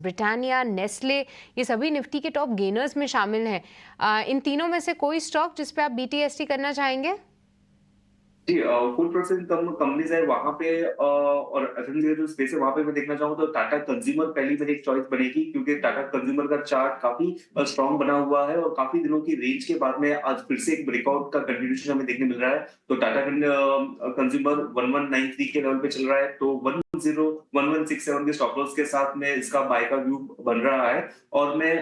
Britannia, Nestle, ये सभी Nifty के टॉप गेनर्स में शामिल हैं। इन तीनों में से कोई स्टॉक जिस पे आप बीटीएसटी करना चाहेंगे? जी, फूड प्रोसेसिंग कंपनीज है वहां पे, और एफएमसीजी जो स्पेस है वहां पे मैं देखना चाहूँ तो टाटा कंज्यूमर पहली मेरी एक चॉइस बनेगी, क्योंकि टाटा कंज्यूमर का चार्ट काफी स्ट्रांग बना हुआ है और काफी दिनों की रेंज के बाद में आज फिर से एक ब्रेकआउट का कंटिन्यूएशन हमें देखने मिल रहा है। तो टाटा कंज्यूमर 1193 के लेवल पे चल रहा है, तो 1167 के स्टॉप लॉस के साथ में इसका बाय का व्यू बन रहा है। और मैं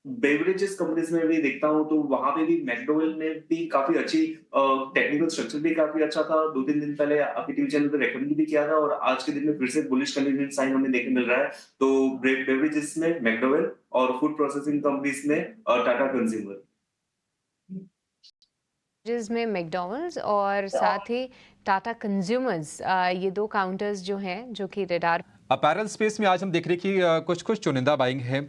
बेवरेजेस कंपनीज में भी देखता हूँ तो वहां पे भी मैकडोवेल ने भी काफी अच्छी टेक्निकल स्ट्रक्चर भी काफी अच्छा था। 2-3 दिन पहले आपके टीवी चैनल पे रेकमेंड भी किया था और आज के दिन में फिर से बुलिश कंटिन्यूइंग साइन हमें देखने मिल रहा है। तो बेवरेजेस में मैकडोवेल और फूड प्रोसेसिंग कंपनीज में टाटा कंज्यूमर। जिसमें मैकडॉनल्ड्स और साथ ही टाटा कंज्यूमर्स, ये दो काउंटर्स जो हैं जो कि रडार। अपैरल स्पेस में आज हम देख रहे हैं कि कुछ कुछ चुनिंदा बाइंग है।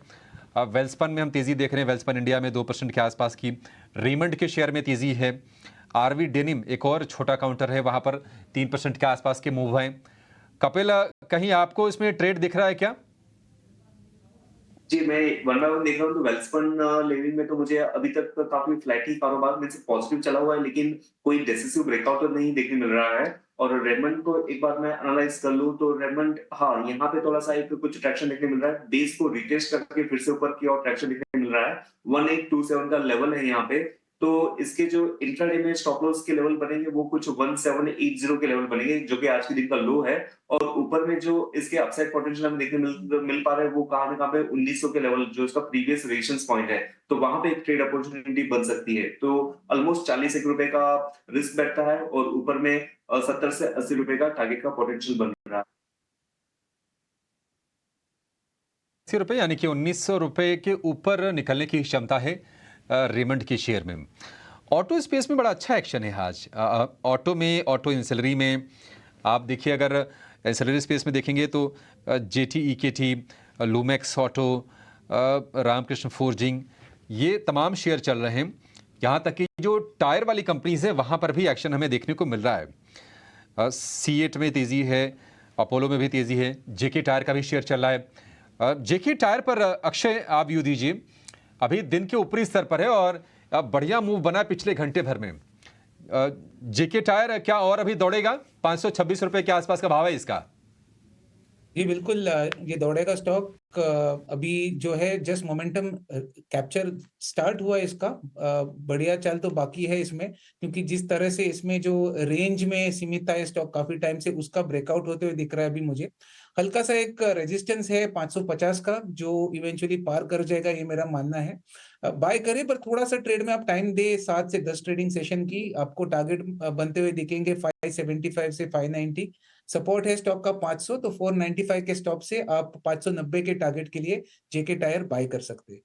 वेल्सपन में हम तेज़ी देख रहे हैं, वेल्सपन इंडिया में 2% के आसपास की। रेमंड के शेयर में तेज़ी है। आरवी डेनिम एक और छोटा काउंटर है, वहाँ पर 3% के आसपास के मूव हैं। कपिल, कहीं आपको इसमें ट्रेड दिख रहा है क्या? जी, मैं वन बाय वन देख रहा हूँ तो वेल्सपन लिविंग में तो मुझे अभी तक तो काफ़ी फ्लैट ही कारोबार में से पॉजिटिव चला हुआ है, लेकिन कोई डिसिसिव ब्रेकआउट तो नहीं देखने मिल रहा है। और रेमंड को एक बार मैं एनालाइज़ कर लूँ तो रेमंड, हाँ, यहाँ पे थोड़ा-सा एक कुछ ट्रैक्शन देखने मिल रहा है। बेस को रिटेस्ट करके फिर से ऊपर की ओर ट्रैक्शन देखने मिल रहा है। 1827 का लेवल है यहाँ पे। तो इसके जो इंट्राडे में स्टॉप लॉस के लेवल बनेंगे वो कुछ 1780 के लेवल बनेंगे, जो कि आज के दिन का लो है। और ऊपर में जो इसके अपसाइड पोटेंशियल हमें देखने मिल पा रहा है वो कहाँ न कहाँ पे 1900 के लेवल, जो इसका प्रीवियस रेजिस्टेंस पॉइंट है, तो वहां पे एक ट्रेड अपॉर्चुनिटी बन सकती है। तो ऑलमोस्ट 40 रुपए का रिस्क बैठता है और ऊपर में 70 से 80 रुपए का टारगेट का पोटेंशियल बन रहा है। 80 रुपये यानी कि 1900 रुपये के ऊपर निकलने की क्षमता है रेमंड के शेयर में। ऑटो स्पेस में बड़ा अच्छा एक्शन है आज। ऑटो में, ऑटो इंसलरी में आप देखिए, अगर इंसलरी स्पेस में देखेंगे तो जेटी, ईकेटी, लूमेक्स ऑटो, रामकृष्ण फोर्जिंग, ये तमाम शेयर चल रहे हैं। यहाँ तक कि जो टायर वाली कंपनीज हैं वहाँ पर भी एक्शन हमें देखने को मिल रहा है। C8 में तेज़ी है, अपोलो में भी तेज़ी है, जेके टायर का भी शेयर चल रहा है। जेके टायर पर अक्षय आप व्यू दीजिए। अभी दिन के ऊपरी स्तर पर है और बढ़िया मूव बना पिछले घंटे भर में। जेके टायर क्या और अभी दौड़ेगा? 526 रुपए के आसपास का भाव है इसका। जी बिल्कुल, ये दौड़ेगा स्टॉक। अभी जो है जस्ट मोमेंटम कैप्चर स्टार्ट हुआ है इसका। बढ़िया चाल तो बाकी है इसमें, क्योंकि जिस तरह से इसमें जो रेंज में सीमित है स्टॉक काफी टाइम से, उसका ब्रेकआउट होते हुए दिख रहा है अभी मुझे। हल्का सा एक रेजिस्टेंस है 550 का, जो इवेंचुअली पार कर जाएगा, ये मेरा मानना है। बाय करें, पर थोड़ा सा ट्रेड में आप टाइम दे, 7 से 10 ट्रेडिंग सेशन की, आपको टारगेट बनते हुए दिखेंगे 575 से 590। सपोर्ट है स्टॉक का 500, तो 495 के स्टॉप से आप 590 के टारगेट के लिए जेके टायर बाय कर सकते हैं।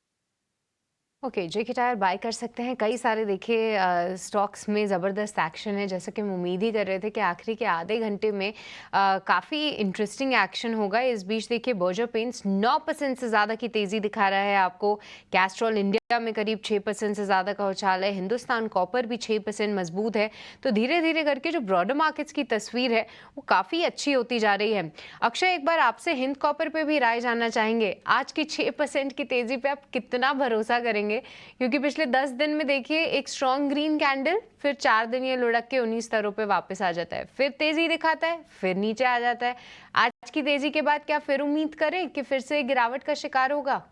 ओके, जेके टायर बाय कर सकते हैं। कई सारे देखिए स्टॉक्स में ज़बरदस्त एक्शन है, जैसा कि हम उम्मीद ही कर रहे थे कि आखिरी के आधे घंटे में काफ़ी इंटरेस्टिंग एक्शन होगा। इस बीच देखिए बर्जर पेंट्स 9% से ज़्यादा की तेज़ी दिखा रहा है आपको। कैस्ट्रॉल इंडिया में करीब 6% से ज़्यादा का उछाल है। हिंदुस्तान कॉपर भी 6% मजबूत है। तो धीरे धीरे करके जो ब्रॉडर मार्केट्स की तस्वीर है वो काफ़ी अच्छी होती जा रही है। अक्षय, एक बार आपसे हिंद कॉपर पे भी राय जानना चाहेंगे। आज की 6% की तेज़ी पे आप कितना भरोसा करेंगे? क्योंकि पिछले 10 दिन में देखिए एक स्ट्रॉन्ग ग्रीन कैंडल, फिर 4 दिन ये लुढ़क के 19 स्तरों पे वापस आ जाता है, फिर तेजी दिखाता है, फिर नीचे आ जाता है। आज की तेजी के बाद क्या फिर उम्मीद करें कि फिर से गिरावट का शिकार होगा?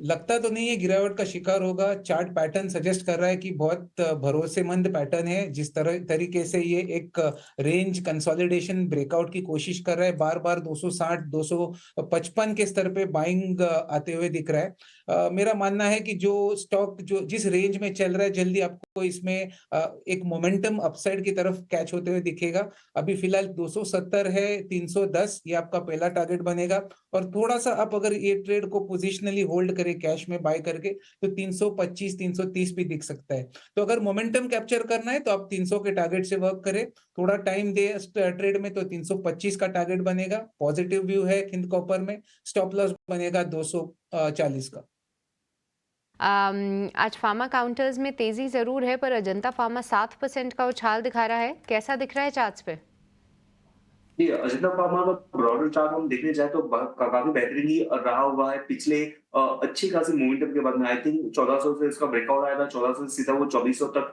लगता तो नहीं है गिरावट का शिकार होगा। चार्ट पैटर्न सजेस्ट कर रहा है कि बहुत भरोसेमंद पैटर्न है। जिस तरह तरीके से ये एक रेंज कंसोलिडेशन ब्रेकआउट की कोशिश कर रहा है, बार बार 260 255 के स्तर पे बाइंग आते हुए दिख रहा है। मेरा मानना है कि जो स्टॉक जो जिस रेंज में चल रहा है, जल्दी आपको इसमें एक मोमेंटम अपसाइड की तरफ कैच होते हुए दिखेगा। अभी फिलहाल 270 है, 310 ये आपका पहला टारगेट बनेगा। और थोड़ा सा आप अगर ये ट्रेड को पोजिशनली होल्ड करें कैश में बाय करके, तो 325 330 भी दिख सकता है। तो अगर मोमेंटम कैप्चर करना है तो आप 300 के टारगेट से वर्क करें, थोड़ा टाइम दे ट्रेड में, तो 325 का टारगेट बनेगा। पॉजिटिव व्यू है हिंद कॉपर में। स्टॉप लॉस बनेगा 240 का। आज फार्मा काउंटर्स में तेजी जरूर है, पर अजंता फार्मा 7% का उछाल दिखा रहा है। कैसा दिख रहा है चार्ट्स पे? जी, अजंता फार्मा का ब्रॉडर चार्ट हम देखने जाएँ तो काफ़ी बेहतरीन ही रहा हुआ है पिछले अच्छी खासी मोमेंटम के बाद में आई थिंक 1400 से इसका ब्रेकआउट आया था, 1400 से सीधा वो 2400 तक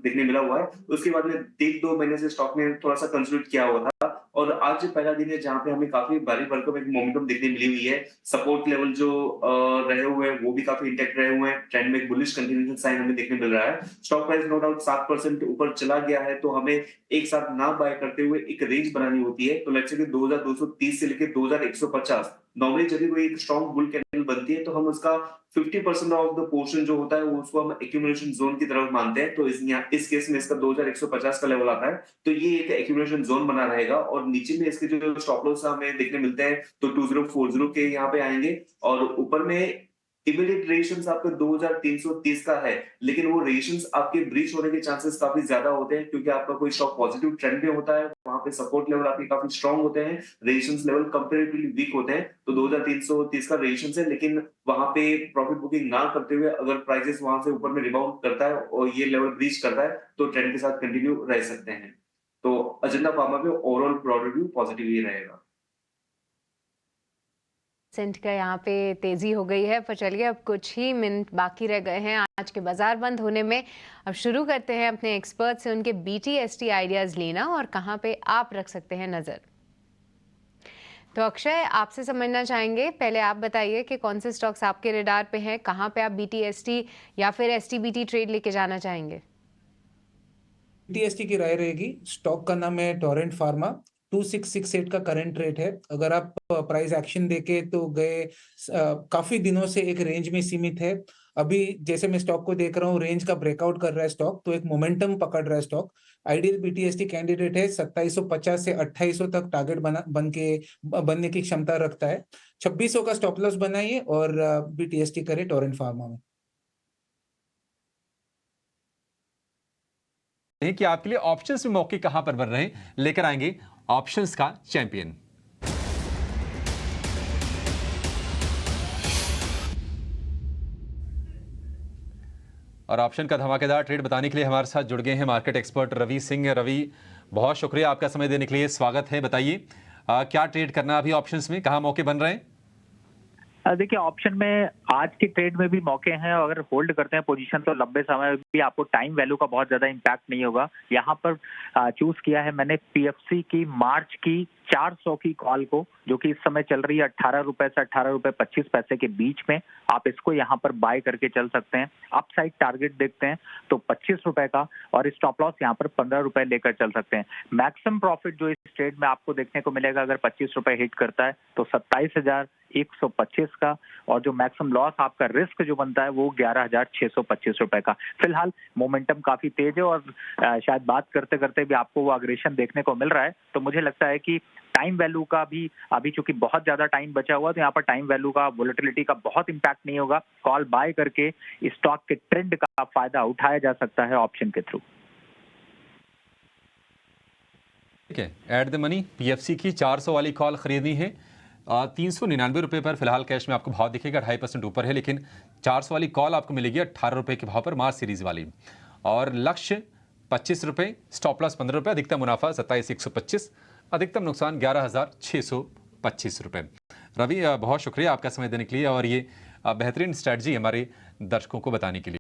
देखने मिला हुआ है। उसके बाद में 1-2 महीने से स्टॉक ने थोड़ा-सा कंसोलिडेट किया हुआ था और आज पहला दिन है जहाँ पे हमें काफ़ी भारी भरकम एक मोमेंटम देखने मिली हुई है। सपोर्ट लेवल जो रहे हुए हैं वो भी काफ़ी इंटैक्ट रहे हुए हैं। ट्रेंड में एक बुलिश कंटिन्यूएशन साइन हमें देखने मिल रहा है। स्टॉक प्राइस नो डाउट 7% ऊपर चला गया है तो हमें एक साथ ना बाय करते हुए एक रेंज बनानी होती है। तो लेट्स से कि 2230 से लेके 2150 नॉर्मली जब भी कोई एक स्ट्रॉन्ग बुल कैंडल बनती है तो हम उसका 50% ऑफ द पोर्शन जो होता है वो उसको हम एक्यूमुलेशन जोन की तरफ मानते हैं। तो इस केस में इसका 2150 का लेवल आता है। तो ये एक एक्यूमुलेशन जोन बना रहेगा और नीचे में इसके जो स्टॉप लॉस हमें देखने मिलते हैं तो 2040 के यहाँ पे आएंगे और ऊपर में इमीडिएट रेजिस्टेंस आपका 2330 का है, लेकिन वो रेजिस्टेंस आपके ब्रीच होने के चांसेस काफी ज्यादा होते हैं क्योंकि आपका कोई स्टॉक पॉजिटिव ट्रेंड में होता है, वहां पे सपोर्ट लेवल आपके काफी स्ट्रांग होते हैं, रेजिस्टेंस लेवल कंपैरेटिवली वीक होते हैं, तो 2330 का रेजिस्टेंस है, लेकिन वहां पे प्रॉफिट बुकिंग ना करते हुए अगर प्राइसेस वहां से ऊपर में रिबाउंड करता है और ये लेवल ब्रीच करता है, तो ट्रेंड के साथ कंटिन्यू रह सकते हैं। तो अजंता फार्मा पे ओवरऑल ब्रॉड रिव्यू पॉजिटिव ही रहेगा। सेंट का यहाँ पे तेजी हो गई है, पर चलिए अब कुछ ही मिनट बाकी रह गए हैं आज के बाजार बंद होने में। अब शुरू करते हैं अपने एक्सपर्ट से उनके BTST आइडियाज लेना और कहाँ पे आप रख सकते हैं नजर। तो अक्षय, आपसे समझना चाहेंगे, पहले आप बताइए कि कौन से स्टॉक्स आपके रडार पे हैं, कहाँ पे आप BTST या फिर STBT ट्रेड लेके जाना चाहेंगे। BTST की राय रहेगी, स्टॉक का नाम है टोरेंट फार्मा, 2668 का करंट रेट है। अगर आप प्राइस एक्शन देखे तो गए काफी दिनों से एक रेंज में सीमित है। अभी जैसे मैं स्टॉक को देख रहा हूँ, रेंज का ब्रेकआउट कर रहा है स्टॉक, तो एक मोमेंटम पकड़ रहा है स्टॉक। आइडियल BTST कैंडिडेट है, 2750 से 2800 तक टारगेट बनने की क्षमता रखता है। 2600 का स्टॉप लॉस बनाइए और BTST करे टोरेंट फार्मा में। हैं कि आपके लिए ऑप्शंस में मौके कहां पर बन रहे हैं, लेकर आएंगे ऑप्शंस का चैंपियन। और ऑप्शन का धमाकेदार ट्रेड बताने के लिए हमारे साथ जुड़ गए हैं मार्केट एक्सपर्ट रवि सिंह। रवि, बहुत शुक्रिया आपका समय देने के लिए, स्वागत है। बताइए क्या ट्रेड करना अभी ऑप्शंस में, कहां मौके बन रहे हैं? देखिए, ऑप्शन में आज की ट्रेड में भी मौके हैं। अगर होल्ड करते हैं पोजीशन तो लंबे समय में भी आपको टाइम वैल्यू का बहुत ज्यादा इम्पैक्ट नहीं होगा। यहाँ पर चूज किया है मैंने PFC की मार्च की 400 की कॉल को, जो कि इस समय चल रही है 18 रुपए से 18 रुपए 25 पैसे के बीच में। आप इसको यहाँ पर बाय करके चल सकते हैं। अपसाइड टारगेट देखते हैं तो 25 रुपए का, और स्टॉप लॉस यहाँ पर 15 रुपए लेकर चल सकते हैं। मैक्सिमम प्रॉफिट जो इस ट्रेड में आपको देखने को मिलेगा अगर 25 रुपए हिट करता है तो 27,125 का, और जो मैक्सिमम लॉस आपका रिस्क जो बनता है वो 11,625 रुपए का। फिलहाल मोमेंटम काफी तेज है और शायद बात करते करते भी आपको वो अग्रेशन देखने को मिल रहा है। तो मुझे लगता है कि टाइम वैल्यू का भी अभी चूंकि बहुत ज्यादा टाइम बचा हुआ, तो यहाँ पर टाइम वैल्यू का, वोलेटिलिटी का बहुत इंपैक्ट नहीं होगा। कॉल बाय करके स्टॉक के ट्रेंड का फायदा उठाया जा सकता है ऑप्शन के थ्रू। ठीक है, एट द मनी PFC की 400 वाली कॉल खरीदनी है। 399 रुपये पर फिलहाल कैश में आपको भाव दिखेगा, 2.5% ऊपर है, लेकिन 400 वाली कॉल आपको मिलेगी 18 रुपये के भाव पर, मार्च सीरीज वाली। और लक्ष्य 25 रुपये, स्टॉप लॉस 15 रुपये, अधिकतम मुनाफा 27,125, अधिकतम नुकसान 11,625 रुपये। रवि, बहुत शुक्रिया आपका समय देने के लिए और ये बेहतरीन स्ट्रैटेजी हमारे दर्शकों को बताने के लिए।